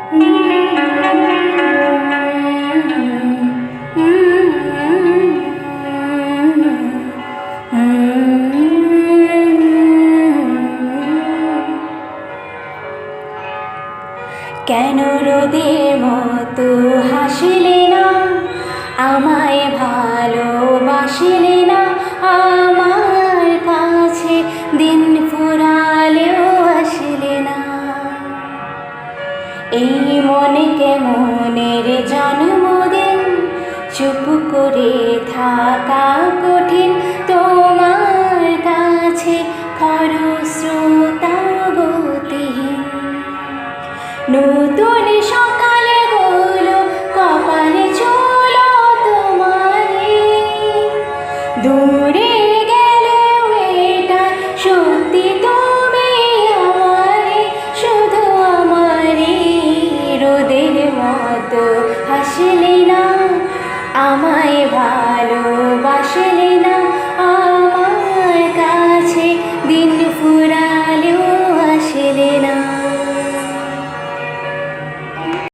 কেন রোদের মতো হাসিলে না, আমায় ভালোবাসিলে না, আমার কাছে দিন ফুরালেও আসিলে না। এই মনে কেমনের জন্মদিন, চুপ করে থাকা কঠিন, তোমার কাছে খরস্রোতা গতিহীন। নতুন সকালে হলো কপালে চলো তোমারে, দূরে গেলেও এটা সত্যি তুমি আমারে, শুধু আমারে। রোদের মতো হাসলে না, আমায় ভালো